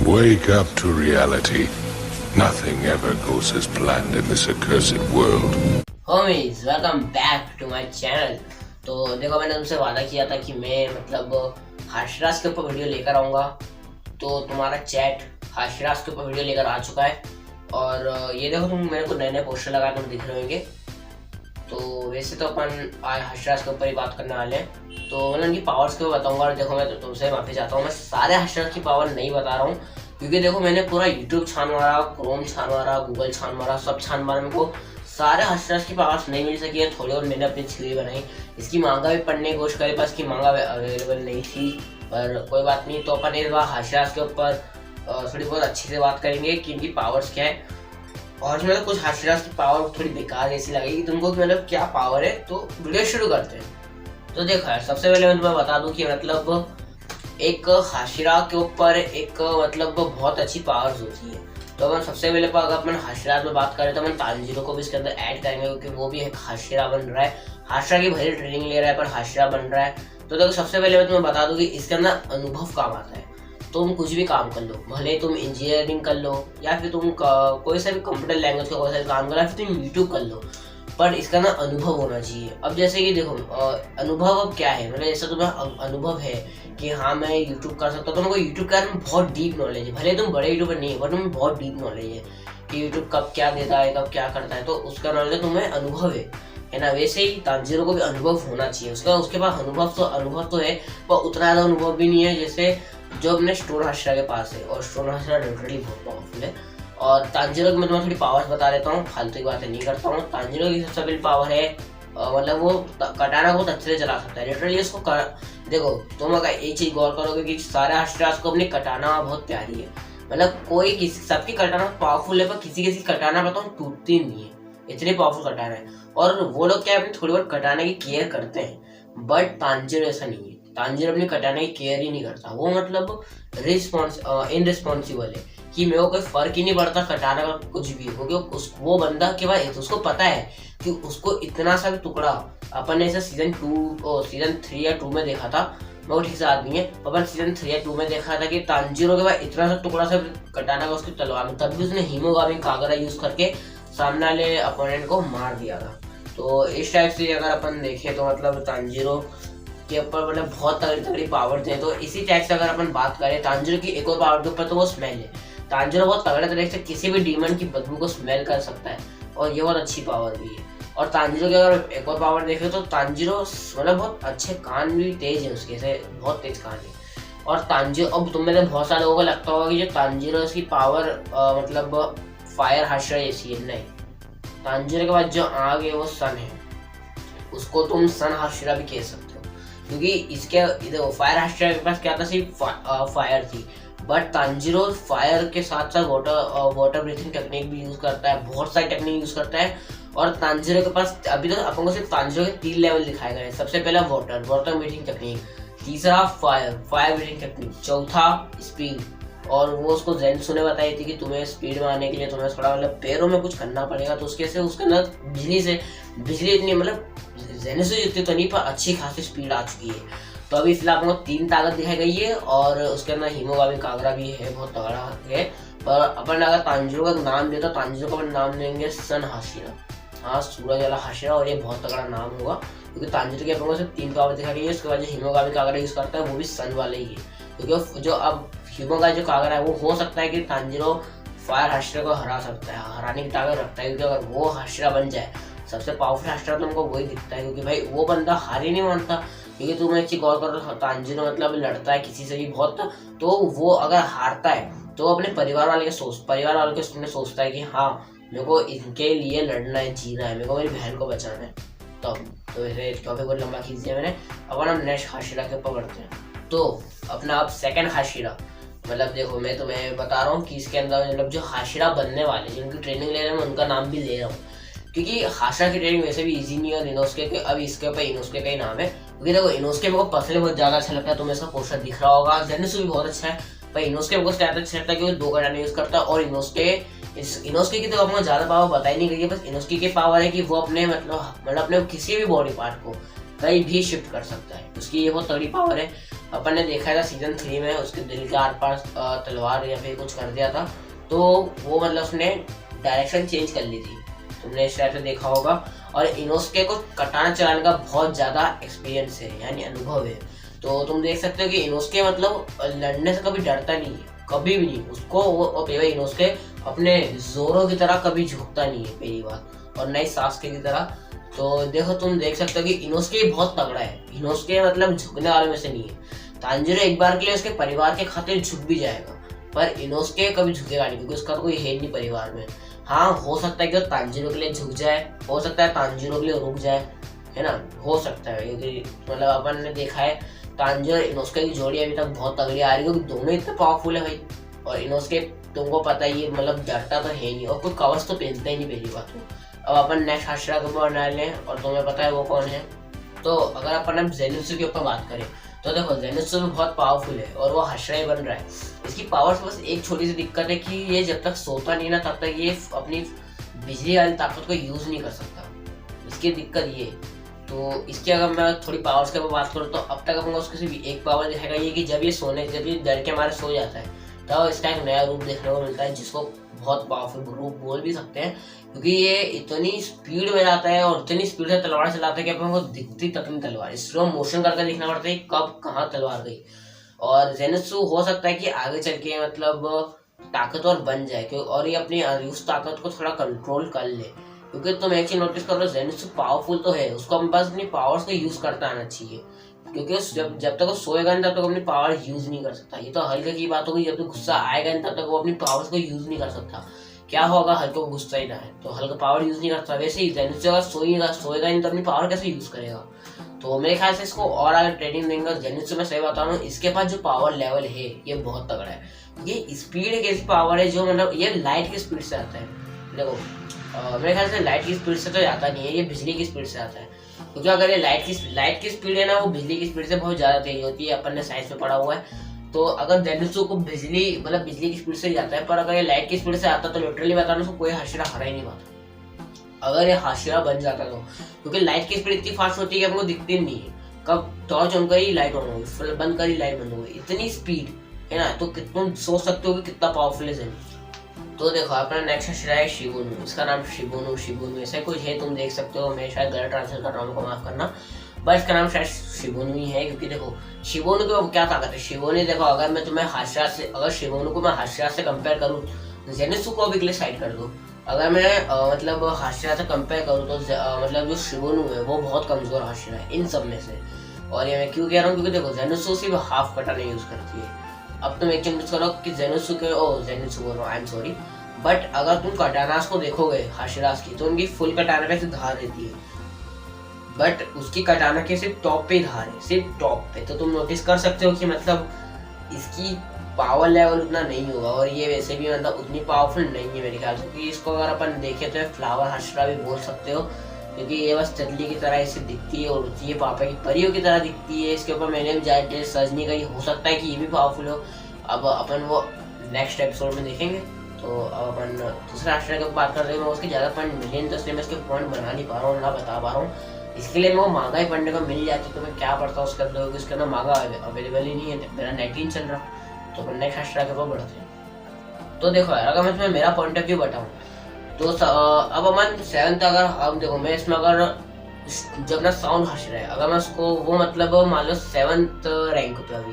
Wake up to reality. Nothing ever goes as planned in this accursed world. Homies welcome back to my channel. तो देखो, मैंने तुमसे वादा किया था कि मैं हाशिराज के ऊपर वीडियो लेकर आऊँगा। तो तुम्हारा चैट हाशिराज के ऊपर वीडियो लेकर आ चुका है। और ये देखो, तुम मेरे को नए नए पोस्टर लगाए तुम दिख रहे होंगे। तो वैसे तो अपन आज हाशिराज के ऊपर ही बात करने वाले हैं। तो मैं उनकी पावर्स के ऊपर बताऊँगा। और देखो, मैं तुमसे माफी चाहता हूँ, मैं सारे हाशिराज की पावर नहीं बता रहा हूँ, क्योंकि देखो मैंने पूरा यूट्यूब छान मारा, क्रोम छान मारा, गूगल छान मारा, सब छान मारा। मेरे को सारे हाशिराज की पावर्स नहीं मिल सकी है, थोड़ी और मैंने अपनी थ्योरी बनाई। इसकी मांगा भी पढ़ने की कोशिश करी, पर इसकी मांगा अवेलेबल नहीं थी। पर कोई बात नहीं, तो अपन इस बार हाशिराज के ऊपर थोड़ी बहुत अच्छी से बात करेंगे कि इनकी पावर्स क्या है। और मतलब कुछ हाशिराज की पावर थोड़ी बेकार जैसी लगेगी तुमको कि मतलब क्या पावर है। तो वीडियो शुरू करते हैं। तो देखो यार, सबसे पहले मैं तुम्हें बता दूं कि मतलब एक हाशिरा के ऊपर एक बहुत अच्छी पावर्स होती है। तो अपन सबसे पहले अगर अपन हाशिरा में बात करें तो अपन तानजीरो को भी इसके अंदर ऐड करेंगे, क्योंकि वो भी एक हाशिरा बन रहा है। हाशिरा की भले ट्रेनिंग ले रहा है पर हाशिरा बन रहा है। तो देखो, सबसे पहले मैं तुम्हें बता दूं कि इसके अंदर अनुभव काम आता है। तुम कुछ भी काम कर लो, भले तुम इंजीनियरिंग कर लो या फिर तुम कोई सा भी कंप्यूटर लैंग्वेज का कोई सा भी काम करो या फिर तुम यूट्यूब कर लो, पर इसका ना अनुभव होना चाहिए। अब जैसे कि देखो, अनुभव अब क्या है, मतलब जैसे तुम्हें अनुभव है कि हाँ मैं यूट्यूब कर सकता हूँ, तो तुमको यूट्यूब के बारे में बहुत डीप नॉलेज है। भले तुम बड़े यूट्यूबर नहीं है, पर तुम्हें बहुत डीप नॉलेज है कि यूट्यूब कब क्या देता है, कब क्या करता है। तो उसका नॉलेज तुम्हें अनुभव है ना। वैसे ही तानजीरो को भी अनुभव होना चाहिए। उसके पास अनुभव तो है, पर उतना ज़्यादा अनुभव भी नहीं है जैसे जो अपने स्टोन हाशिरा के पास है। और स्टोन हाशिरा लिटरली बहुत पावरफुल है। और तानजीरो की मैं तुम्हें थोड़ी पावर्स बता देता हूँ, फालतू की बातें नहीं करता हूँ। तानजीरो की सबसे बड़ी पावर है मतलब वो कटाना बहुत अच्छे से चला सकता है। लिटरली उसको देखो, तुम अगर एक चीज गौर करोगे कि सारे हाशिराज को अपनी कटाना बहुत प्यारी है। मतलब कोई किसी सबकी कटाना पावरफुल है, पर किसी किसी कटाना बताऊँ टूटती नहीं है, इतनी पावरफुल कटाना है। और वो लोग क्या अपनी थोड़ी बहुत कटाने की केयर करते हैं, बट तानजीरो ऐसा नहीं है। तानजीरो अपनी कटाने की केयर ही नहीं करता। वो इनरिस्पॉन्सिबल है कि मेरे को कोई फर्क ही नहीं पड़ता कटाना का कुछ भी, क्योंकि वो बंदा के बाद उसको पता है कि उसको इतना सा भी टुकड़ा, अपन ने ऐसा सीजन 3 या 2 में देखा था, मैं वो ठीक से याद नहीं है, अपन सीजन 3 या 2 में देखा था कि तानजीरो के बाद इतना सा टुकड़ा सा कटाना का उसकी तलवार में, तब भी उसने हीमोगामी कागरा यूज करके सामने वाले अपोनेंट को मार दिया था। तो इस टाइप से अगर अपन देखें तो मतलब तानजीरो के ऊपर मतलब बहुत तगड़ी तगड़ी पावर थे। तो इसी टाइप से अगर अपन बात करें तानजीरो की एक और पावर के ऊपर, तो वो स्मेल है। तानजीरो बहुत तगड़े तरीके से किसी भी डीमन की बदबू को स्मेल कर सकता है, और ये बहुत अच्छी पावर भी है। और तानजीरो की अगर एक और पावर देखें तो तानजीरो मतलब बहुत अच्छे कान भी तेज है उसके से, बहुत तेज कान है। और तानजीरो, अब तुम में बहुत सारे लोगों को लगता होगा कि जो तानजीरो की पावर मतलब फायर हाशिरा जैसी है। नहीं, तानजीरो के बाद जो आग है वो सन है, उसको तुम सन हाशिरा भी कह सकते हो, क्योंकि इसके फायर हाशिरा के पास क्या था, सिर्फ फायर थी। बट तानजीरो फायर के साथ साथ वाटर ब्रीथिंग टेक्निक भी यूज करता है, बहुत सारी टेक्निक यूज करता है। और तानजीरो के पास अभी तो अपन को सिर्फ तानजीरो के 3 लेवल दिखाए गए हैं। सबसे पहला वाटर ब्रीथिंग टेक्निक, तीसरा फायर ब्रीथिंग टेक्निक, चौथा स्पीड। और वो उसको जेनसू ने बताई थी कि तुम्हें स्पीड में आने के लिए तुम्हें थोड़ा मतलब पैरों में कुछ करना पड़ेगा। तो उसके अंदर बिजली इतनी मतलब जेनसू जितनी तो नहीं, पर अच्छी खासी स्पीड आ चुकी है। तो अभी फिलहाल आपको 3 ताकत दिखाई गई है, और उसके अंदर हीमोगामी कागरा भी है, बहुत तगड़ा है। पर अपन अगर तानजीरो का नाम ले तो तानजीरो का अपन नाम लेंगे सन हाशिरा। हाँ, सूरज वाला हाशिरा, और ये बहुत तगड़ा नाम होगा, क्योंकि तानजीरो की अपन को सिर्फ 3 पावर दिखाई गई है। उसके बाद जो हीमोगामी कागरा यूज करता है वो भी सन वाले ही है, क्योंकि जो अब हीमोगामी जो कागरा है वो हो सकता है कि तानजीरो फायर हाशिरा को हरा सकता है, हराने की ताकत रखता है। क्योंकि अगर वो हाशिरा बन जाए, सबसे पावरफुल हाशिरा तो हमको वही दिखता है, क्योंकि भाई वो बंदा हार ही नहीं मानता। क्योंकि तुम एक चीज गौर करो, तानजीरो मतलब लड़ता है किसी से भी बहुत, तो वो अगर हारता है तो अपने परिवार वाले के सामने सोचता है कि हाँ मेरे को इनके लिए लड़ना है, जीना है, मेरे को मेरी बहन को बचाना है। तो इस टॉपिक को लंबा खींच दिया मैंने। अब हम नेक्स्ट हाशिरा के ऊपर बढ़ते हैं। तो अपना अब सेकंड हाशिरा, मतलब देखो मैं तुम्हें बता रहा हूँ कि इसके अंदर मतलब जो हाशिरा बनने वाले जिनकी ट्रेनिंग ले रहे हैं, मैं उनका नाम भी ले रहा हूँ, क्योंकि हाशिरा की ट्रेनिंग वैसे भी इजी नहीं है। इनोस्के के अब इसके ऊपर इनोस्के का ही नाम है, क्योंकि देखो इनोस्के मेरे को पर्सनली बहुत ज्यादा अच्छा लगता है। तुम्हें इसका पोस्टर दिख रहा होगा, जेनसू भी बहुत अच्छा है, पर इनोस्के मेरे को ज्यादा अच्छा लगता है कि वो 2 कटाने यूज करता है। और इनोस्के की तो आपको ज्यादा पावर बताई नहीं गई है। बस इनोस्के की पावर है कि वो अपने मतलब अपने किसी भी बॉडी पार्ट को कहीं भी शिफ्ट कर सकता है, उसकी ये बहुत तगड़ी पावर है। अपन ने देखा था सीजन 3 में उसके दिल के आर पार तलवार या फिर कुछ कर दिया था, तो वो मतलब उसने डायरेक्शन चेंज कर ली थी, तुमने इस टाइप से देखा होगा। और इनोस्के को कटाना चलाने का बहुत ज़्यादा एक्सपीरियंस है, यानी अनुभव है। तो तुम देख सकते हो कि इनोस्के मतलब लड़ने से कभी डरता नहीं है, कभी भी नहीं उसको। वो इनोस्के अपने जोरों की तरह कभी झुकता नहीं है, पहली बात, और नई सास्के की तरह। तो देखो तुम देख सकते हो कि इनोस्के बहुत तगड़ा है, इनोस्के मतलब झुकने वाले में से नहीं है। तांजीरो एक बार के लिए उसके परिवार के खातिर झुक भी जाएगा, पर इनोस्के कभी झुकेगा नहीं, क्योंकि उसका तो कोई है नहीं परिवार में। हाँ, हो सकता है कि वो तांजीरो के लिए झुक जाए, हो सकता है तांजीरो के लिए रुक जाए, है ना, हो सकता है, क्योंकि मतलब अपन ने देखा है तांजीरो इनोस्के की जोड़ी अभी तक बहुत तगड़ी आ रही है, क्योंकि दोनों इतने पावरफुल है भाई। और इनोस्के तुमको पता ही है मतलब डरता तो है नहीं, और कोई कवर्स तो पहनता ही नहीं, पहली बात तो। अब अपन नेक्स्ट हाशिरा के ऊपर बना लें, और तुम्हें पता है वो कौन है। तो अगर अपन अब ज़ेनित्सु के ऊपर बात करें, तो देखो ज़ेनित्सु भी बहुत पावरफुल है और वो हाशिरा ही बन रहा है। इसकी पावर से बस एक छोटी सी दिक्कत है कि ये जब तक सोता नहीं ना, तब तक ये अपनी बिजली वाली ताकत को यूज़ नहीं कर सकता, इसकी दिक्कत ये। तो इसकी अगर मैं थोड़ी पावर्स के ऊपर बात करूँ, तो अब तक अपन को उसकी सिर्फ एक पावर दिखाएगा, ये कि जब ये डर के मारे सो जाता है, तब इसका एक नया रूप देखने को मिलता है, जिसको बहुत पावरफुल रूप बोल भी सकते हैं, क्योंकि ये इतनी स्पीड में जाता है और इतनी स्पीड से तलवार चलाता है कि अपन को दिखती तक नहीं तलवार, स्लो मोशन करके देखना पड़ता है कब कहाँ तलवार गई। और ज़ेनित्सु हो सकता है कि आगे चल के मतलब ताकतवर बन जाए, क्यों, और ये अपनी उस ताकत को थोड़ा कंट्रोल कर ले। क्योंकि तुम एक चीज नोटिस कर लो, ज़ेनित्सु पावरफुल तो है, उसको बस अपनी पावर्स को यूज करता आना चाहिए, क्योंकि जब तक वो सोएगा नहीं तब तक अपनी पावर यूज नहीं कर सकता। ये तो हल्के की बात होगी, जब तक गुस्सा आएगा नहीं तब तक वो अपनी पावर्स को यूज नहीं कर सकता। क्या होगा, हल्के को गुस्सा ही ना है तो हल्का पावर यूज नहीं करता। वैसे ही ज़ेनित्सु अगर सोएगा नहीं तो अपनी पावर कैसे यूज करेगा। तो मेरे ख्याल से इसको और आगे ट्रेनिंग देंगे। ज़ेनित्सु में सही बता रहा हूँ, इसके पास जो पावर लेवल है ये बहुत तगड़ा है। ये स्पीड एक ऐसी पावर है जो मतलब ये लाइट की स्पीड से आता है। देखो मेरे ख्याल से लाइट की स्पीड से तो जाता नहीं है, ये बिजली की स्पीड से आता है। क्योंकि अगर ये लाइट की स्पीड है ना, वो बिजली की स्पीड से बहुत ज़्यादा तेज होती है, अपन ने साइंस में पढ़ा हुआ है। तो अगर ज़ेनित्सु को बिजली की स्पीड से ही जाता है, पर अगर ये लाइट की स्पीड से आता तो लिटरली बता रहा हूँ कोई हाशिरा हरा ही नहीं पाता अगर ये हाशिरा बन जाता तो। क्योंकि लाइट की स्पीड इतनी फास्ट होती है कि हमको दिखती नहीं है, कब टॉर्च ऑन करी लाइट ऑन होगी, फिर बंद करी लाइट बंद होगी, इतनी स्पीड है ना। तो तुम सोच सकते हो कि कितना पावरफुल है ज़ेनित्सु। तो देखो अपना नेक्स्ट हाशिरा है शिबुनु, इसका नाम शिबुनु ऐसा कुछ है, तुम देख सकते हो, मैं शायद गलत ट्रांसलेट कर रहा हूँ, माफ करना, बस इसका नाम शायद शिबुनु ही है। क्योंकि देखो शिबुनु की क्या ताकत है, शिबुनु देखो, अगर मैं तुम्हें हाशिरा से, अगर शिबुनु को मैं हाशिरा से कंपेयर करूँ, ज़ेनित्सु को भी क्लिक साइड कर दो, अगर मैं मतलब हाशिरा से कंपेयर करूँ तो मतलब जो शिबुनु है वो बहुत कमजोर हाशिरा है इन सब में से। और ये मैं क्यों कह रहा हूँ, क्योंकि देखो ज़ेनित्सु सिर्फ हाफ कटाना यूज करती है। अब तुम एक चीज करो कि ज़ेनित्सु बोल रहा हूँ, आई एम सॉरी, बट अगर तुम कटानास को देखोगे हाशिरास की, तो उनकी फुल कटाना पे धार रहती है, बट उसकी कटाना के सिर्फ टॉप पे धार है, सिर्फ टॉप पे। तो तुम नोटिस कर सकते हो कि मतलब इसकी पावर लेवल उतना नहीं होगा, और ये वैसे भी मतलब उतनी पावरफुल नहीं है मेरे ख्याल से। क्योंकि इसको अगर अपन देखें तो फ्लावर हाशिरा भी बोल सकते हो, क्योंकि ये बस तितली की तरह इसे दिखती है, उड़ती है, पापा की परियों की तरह दिखती है। इसके ऊपर मैंने भी ज़्यादा सर्च नहीं करी, हो सकता है कि ये भी पावरफुल हो, अब अपन वो नेक्स्ट एपिसोड में देखेंगे। तो अब अपन दूसरा हाशिरा की बात कर रहे हैं, मैं उसके ज़्यादा पॉइंट मिले नहीं, तो इसलिए मैं इसके पॉइंट बना नहीं पा रहा हूँ, ना बता पा रहा हूँ। इसके लिए मैं वो मांगा ही पढ़ने को मिल जाती, तो मैं क्या पढ़ता हूँ उसके अंदर, उसके अंदर मांगा अवेलेबल ही नहीं है, मेरा नेट ही चल रहा। तो अपन नेक्स्ट हाशिरा के ऊपर बढ़ते हैं। तो देखो यार, अगर मैं तुम्हें मेरा पॉइंट ऑफ व्यू बताऊँ तो अब अपन 7th, अगर अब देखो मैं इसमें अगर जब ना साउंड हाशिरा है, अगर मैं उसको वो मतलब मान लो 7th रैंक पे अभी,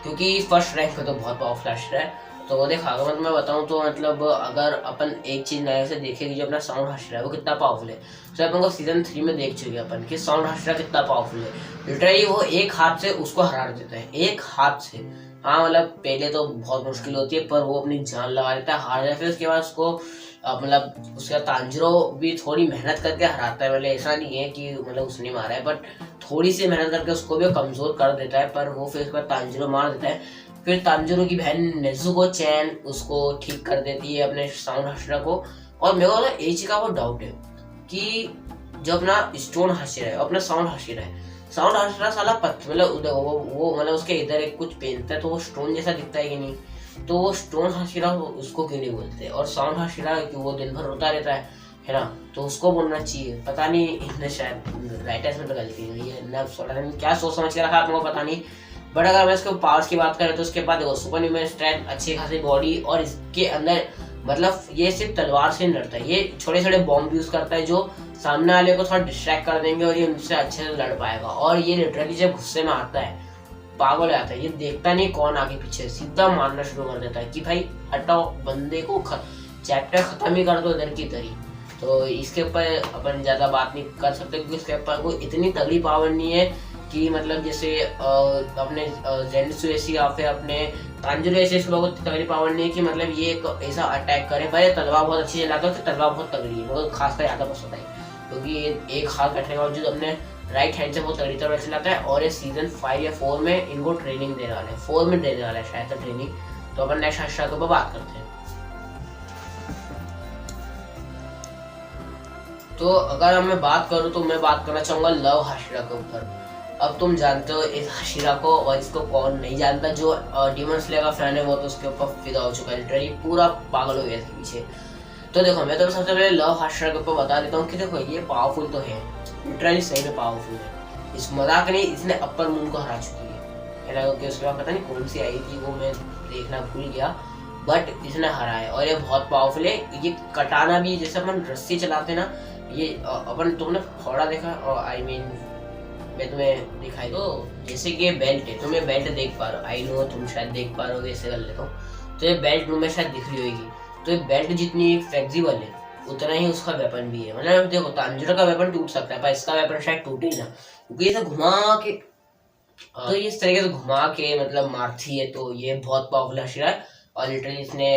क्योंकि फर्स्ट रैंक पे तो बहुत पावरफुल हाशिरा है। तो वो देखा, अगर मैं बताऊं तो मतलब अगर अपन एक चीज नए से देखेंगे, जो अपना साउंड हाशिरा है वो कितना पावरफुल है। तो अपन को सीजन 3 में देख चुके अपन कि साउंड हाशिरा कितना पावरफुल है। लिटरली वो एक हाथ से उसको हरा देता है, एक हाथ से। हाँ मतलब पहले तो बहुत मुश्किल होती है, पर वो अपनी जान लगा देता है, हार जाए। फिर उसके बाद उसको मतलब उसका तांजिरो भी थोड़ी मेहनत करके हराता है। मतलब ऐसा नहीं है कि मतलब उसने मारा है, बट थोड़ी सी मेहनत करके उसको भी कमजोर कर देता है, पर वो फिर उसके बाद तांजिरो मार देता है। फिर तांजिरो की बहन नेजुको चैन उसको ठीक कर देती है अपने साउंड हाशिरा को। और मेरे को एच का वो डाउट है कि जो अपना स्टोन हाशिरा है, अपना साउंड हाशिरा है, साउंड हाशिरा साला पत्थर, मतलब वो मतलब उसके इधर एक कुछ पहनता है तो वो स्टोन जैसा दिखता है कि नहीं, तो वो स्टोन हाशिरा उसको क्यों नहीं बोलते, और साउंड हाशिरा कि वो दिन भर रोता रहता है ना, तो उसको बोलना चाहिए। पता नहीं इनने शायद राइटर्स में तो गलती हुई है, क्या सोच समझ के रखा आपको पता नहीं, बट अगर मैं इसके पावर्स की बात करें तो उसके बाद देखो सुपर ह्यूमन स्ट्रेंथ, अच्छी खासी बॉडी, और इसके अंदर मतलब ये सिर्फ तलवार से नहीं लड़ता है, ये छोटे छोटे बॉम्ब यूज करता है जो सामने वाले को थोड़ा डिस्ट्रैक्ट कर देंगे और ये उनसे अच्छे से लड़ पाएगा। और ये लिटरली जब गुस्से में आता है पागल हो जाता है, ये देखता नहीं कौन आगे पीछे, सीधा मारना शुरू कर देता है कि भाई हटाओ बंदे को, चैप्टर खत्म ही कर दो इधर की तरी। तो इसके ऊपर अपन ज्यादा बात नहीं कर सकते क्योंकि इसके ऊपर कोई इतनी तगड़ी पावर नहीं है कि मतलब जैसे अपने ज़ेनित्सु ऐसी या फिर अपने तांजिरो ऐसे इसके लोगों को तगड़ी पावर नहीं है कि मतलब ये एक ऐसा अटैक करे। भाई तलवार बहुत अच्छी चलाता है, तो तलवार बहुत तगड़ी है, मुझे खासकर ज़्यादा पसंद आई क्योंकि ये एक हाथ कटने के बावजूद अपने राइट हैंड से बहुत तगड़ी तरह चलाता है। और ये सीजन 5 या 4 में इनको ट्रेनिंग देने वाले हैं, 4 में देने वाला है शायद से ट्रेनिंग। तो अपन नेक्स्ट हर्षा के ऊपर बात करते हैं। तो अगर मैं बात करूँ तो मैं बात करना चाहूंगा लव हाशिरा के ऊपर। अब तुम जानते हो इस हाशिरा को, और इसको कौन नहीं जानता, जो डीमन स्लेयर का फैन है वो तो उसके ऊपर फिदा हो चुका है, लिटरली पूरा पागल हो गया इसके पीछे। तो देखो मैं तो सबसे पहले लव हाशिरा के ऊपर बता देता हूँ कि देखो ये पावरफुल तो है, लिटरली सही में पावरफुल है, इस मजाक नहीं, इसने अपर मून को हरा चुकी है ना, क्योंकि उसके बाद पता नहीं कौन सी आई थी वो मैं देखना भूल गया, बट इसने हरा है और ये बहुत पावरफुल है। ये कटाना भी जैसे अपन रस्सी चलाते ना, ये अपन तुमने फोड़ा देखा, और आई मीन मैं तुम्हें दिखाई दो, जैसे कि ये बेल्ट है, तुम ये बेल्ट देख पा रहे हो, आई नो तुम शायद देख पा रहे हो, ऐसे कर लेता हूँ। तो ये बेल्ट तुम्हें शायद दिख रही होगी, तो ये बेल्ट जितनी फ्लेक्सिबल है उतना ही उसका वेपन भी है। मतलब देखो तांजिरो का वेपन टूट सकता है पर इसका वेपन शायद टूटे ही ना, क्योंकि इसे घुमा के तो ये इस तरीके से घुमा के मतलब मारती है। तो ये बहुत पावरफुल हाशिरा है और लिटरली इसने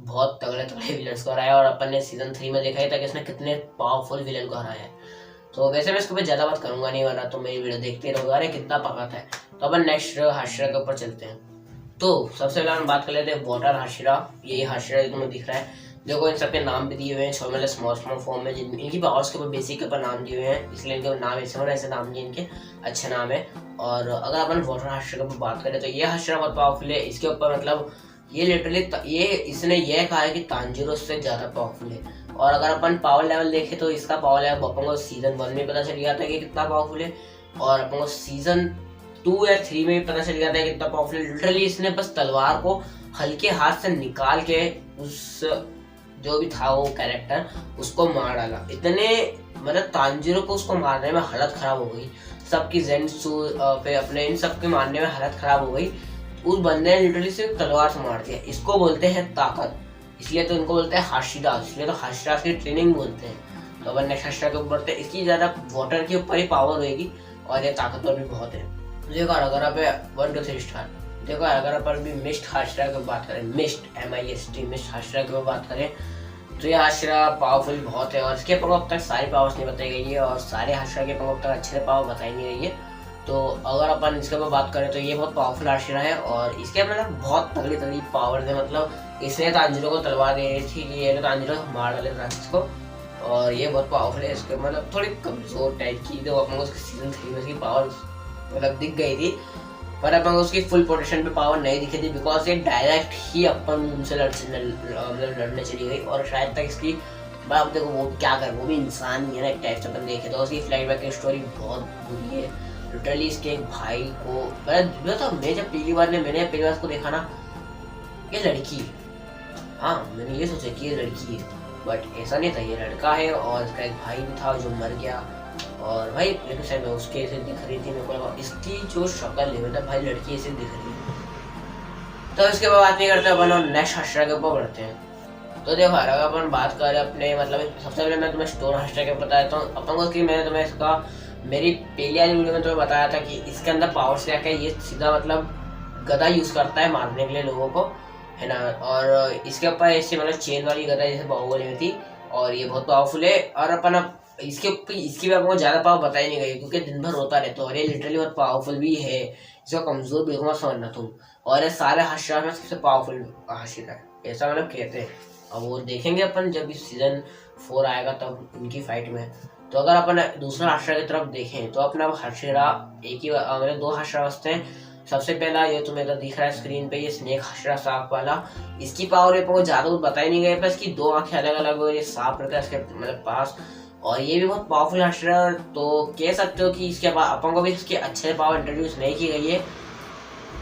बहुत तगड़े तगड़े विलन्स को हराया, और अपन ने सीजन 3 में देखा ही था कि इसने कितने पावरफुल विलन को हराया है। तो वैसे मैं इसके ऊपर ज्यादा बात करूंगा नहीं, वाला तो मेरी वीडियो देखते रहोगे, अरे कितना पकाता है। तो अपन नेक्स्ट हाशिरा के ऊपर चलते हैं। तो सबसे पहले हम बात कर लेते हैं वाटर हाशिरा। यही हाशिरा तुम्हें दिख रहा है, देखो इन सबके नाम भी दिए हुए हैं छोटे स्मॉल स्मॉल फॉर्म में, इनकी पावर्स के ऊपर बेसिक के ऊपर नाम दिए हुए हैं, इसलिए इनके नाम ऐसे नाम दिए, इनके अच्छे नाम है। और अगर अपन वाटर हाशिरा के ऊपर बात करें तो ये हाशिरा बहुत पावरफुल है। इसके ऊपर मतलब ये लिटरली ये इसने ये कहा है कि तांजिरो से ज्यादा पावरफुल है। और अगर अपन पावर लेवल देखें तो इसका पावर लेवल अपन को सीजन 1 में पता चल गया था कि कितना पावरफुल है, और अपन को सीजन 2 या 3 में भी पता चल गया था कितना पावरफुल है। लिटरली इसने बस तलवार को हल्के हाथ से निकाल के उस जो भी था वो कैरेक्टर उसको मार डाला। इतने मतलब तांजिरो को उसको मारने में हालत खराब हो गई, सबकी ज़ेनित्सु पे अपने इन सब के मारने में हालत खराब हो गई। उस बंदे ने लिटरली सिर्फ तलवार से मार दिया। इसको बोलते हैं ताकत, इसलिए तो इनको बोलते हैं हाशिरा, इसलिए तो हाशिरा की ट्रेनिंग बोलते हैं। तो अपन नेक्स्ट हाशिरा के ऊपर इसकी ज्यादा वाटर के ऊपर ही पावर होगी और ये ताकतवर भी बहुत है। देखो अगर आप 1 2 3 स्टार, देखो अगर अपन भी मिस्ट हाशिरा की बात करें, मिस्ट MIST मिस्ट हाशिरा की बात करें तो ये हाशिरा पावरफुल बहुत है। और इसके अब तक सारी पावर्स नहीं बताई गई है और सारे हाशिरा के अब तक अच्छे से पावर बताई नहीं गई है। तो अगर अपन इसके ऊपर बात करें तो ये बहुत पावरफुल हाशिरा है और इसके मतलब बहुत तगड़ी तगड़ी पावर है। मतलब इसने तांजिरो को तलवार दे रही थी कि ये तांजिरो मार डाले राक्षस को, और ये बहुत पावरफुल है। इसके मतलब थोड़ी कमजोर टाइप की, तो अपन को उसके सीजन 3 में उसकी पावर मतलब दिख गई थी, पर अपन को उसकी फुल पोटेंशियल पे पावर नहीं दिखी थी, बिकॉज ये डायरेक्ट ही अपन उनसे लड़ने चली गई। और शायद तक इसकी अब देखो वो क्या कर, वो भी इंसान ही है ना एक टाइप से अपन देखे तो। उसकी फ्लाइट बैक की स्टोरी बहुत बुरी है। लिटरली इसके एक भाई को मैं जब पहली बार इसको देखा ना, ये लड़की है, हाँ मैंने ये सोचा कि ये लड़की है, बट ऐसा नहीं था, ये लड़का है। और इसका एक भाई भी था जो मर गया, और भाई लेकिन शायद उसके ऐसे दिख रही थी मेरे को, इसकी जो शक्ल है मतलब भाई लड़की ऐसे दिख रही है। तो इसके बाद बात नहीं करते अपन और नेक्स्ट हाशिरा के ऊपर बढ़ते हैं। तो देखो अगर अपन बात करें अपने मतलब सबसे पहले मैं तुम्हें स्टोन हाशिरा के बताया देता हूँ अपन को, कि मैंने तुम्हें इसका मेरी पहली वाली वीडियो में तुम्हें बताया था कि इसके अंदर पावर से क्या है, ये सीधा मतलब गदा यूज करता है मारने के लिए लोगों को, है ना। और इसके ऊपर ऐसे मतलब चेन वाली गदा जैसे बाहुबली में थी, और ये बहुत पावरफुल है। और अपन अब इसके भी आपको ज्यादा पावर बताई नहीं गई क्योंकि दिन भर रोता रहता है, और ये लिटरली बहुत पावरफुल भी है, इसका कमजोर बिल्कुल मत समझना तुम। और ये सारे हाशिरा में सबसे पावरफुल हाशिरा है, ऐसा मतलब कहते हैं। अब वो देखेंगे अपन जब सीजन 4 आएगा तब उनकी फाइट में। तो अगर अपन दूसरा हाशिरा की तरफ देखें तो अपना हाशिरा एक ही मतलब 2 हाशिरा बसते हैं। सबसे पहला ये तुम्हें इधर दिख रहा है स्क्रीन पे, ये स्नेक हाशिरा सांप वाला, इसकी पावर को ज्यादा कुछ बताई नहीं गई, पर इसकी 2 आंखें अलग अलग हो, ये सांप रहता है इसके मतलब पास, और ये भी बहुत पावरफुल हाशिरा। तो कह सकते हो कि इसके बाद अपन को भी इसके अच्छे पावर इंट्रोड्यूस नहीं की गई है,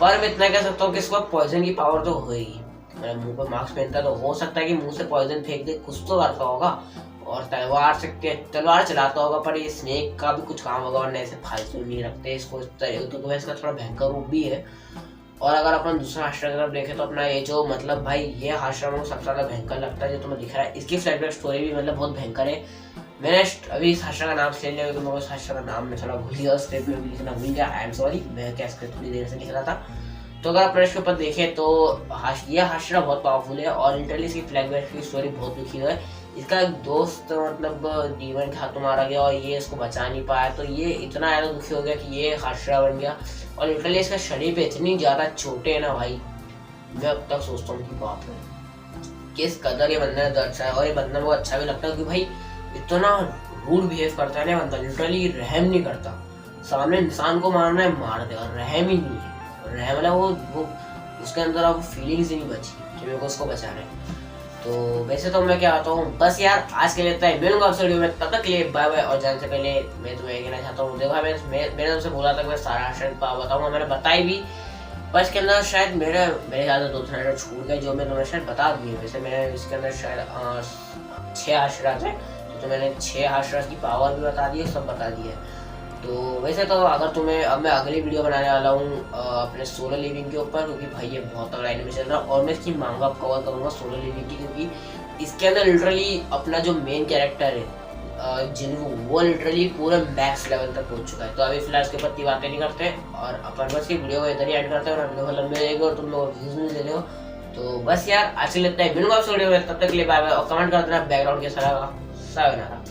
पर मैं इतना कह सकता हूँ कि इसको पॉइजन की पावर तो होगी। मेरा मुंह पे मास्क पहनता है तो हो सकता है कि मुंह से पॉइजन फेंक दे, कुछ तो करता होगा। और तलवार चलाता होगा, पर ये स्नेक का भी कुछ काम होगा, वरना ऐसे फालतू नहीं रखते इसको। तो इसका थोड़ा भयंकर रूप भी है। और अगर अपन दूसरा हाशरा की तरफ देखें तो अपना ये जो मतलब भाई ये हाशरा मुझे सबसे ज्यादा भयंकर लगता है जो तुम्हें दिख रहा है। इसकी फ्लैशबैक स्टोरी भी मतलब बहुत भयंकर है। मैंने अभी इस हाशरा का नाम ले लिया क्योंकि मैं उस हाशरा का नाम मैं थोड़ा भूल गया, स्क्रिप्ट में भी लिखना भूल गया। आई एम सॉरी, मैं क्या स्क्रिप्ट थोड़ी देर से लिख रहा था। तो अगर आप इसके ऊपर देखें तो ये हाशरा बहुत पावरफुल है और लिटरली इसकी फ्लैशबैक की स्टोरी बहुत दुखी है। इसका एक दोस्त मतलब डीमन के हाथों मारा गया और ये इसको बचा नहीं पाया, तो ये इतना ज़्यादा दुखी हो गया कि ये हाशरा बन गया। और लिटरली इसका शरीर पे इतनी ज़्यादा चोटें है ना भाई, मैं अब तक सोचता हूँ कि बाप रे किस कदर ये बंदा दर्द है। और ये बंदा मुझे अच्छा भी लगता है क्योंकि भाई इतना रूड बिहेव करता है ना बंदा, लिटरली रहम नहीं करता। सामने इंसान को मारना है मार दे, और रहम ही नहीं है। रहम मतलब वो उसके अंदर अब फीलिंग्स ही नहीं बची कि मेरे को उसको बचाना है। तो वैसे तो मैं क्या आता हूँ बस यार आज के लिए इतना ही। मिलूंगा आपसे वीडियो में, तब तक के लिए बाय बाय। और जाने से पहले मैं तुम्हें कहना चाहता हूँ, देखो मैंने तुमसे बोला था कि मैं सारा आश्रम बताऊंगा, मैंने बताई भी, पर इसके अंदर शायद मेरे ख्याल से 2-3 आश्रम छूट गए जो मैं तुम्हें शायद बता दिए। वैसे मैंने इसके अंदर शायद 6 आश्रम थे, तो मैंने 6 आश्रम की पावर भी बता दी है, सब बता दिए। तो वैसे तो अगर तुम्हें अब मैं अगली वीडियो बनाने वाला हूँ अपने सोलो लिविंग के ऊपर, क्योंकि भाई ये बहुत तगड़ा एनिमे चल रहा है और मैं इसकी मांगा कवर करूँगा सोलो लिविंग की, क्योंकि इसके अंदर लिटरली अपना जो मेन कैरेक्टर है जिन्हू, वो लिटरली पूरे मैक्स लेवल तक पहुंच चुका है। तो अभी फिलहाल इसके ऊपर इतनी बातें नहीं करते और अपन बस की वीडियो को इधर ही एंड करते हैं और वीडियो लंबे रहेगा और तुम लोग व्यूज नहीं ले रहे हो। तो बस यार आज के लिए इतना ही। मिलूंगा आपसे वीडियो में, तब तक के लिए बाय बाय। और कमेंट कर देना बैकग्राउंड कैसा लगा। सायोनारा।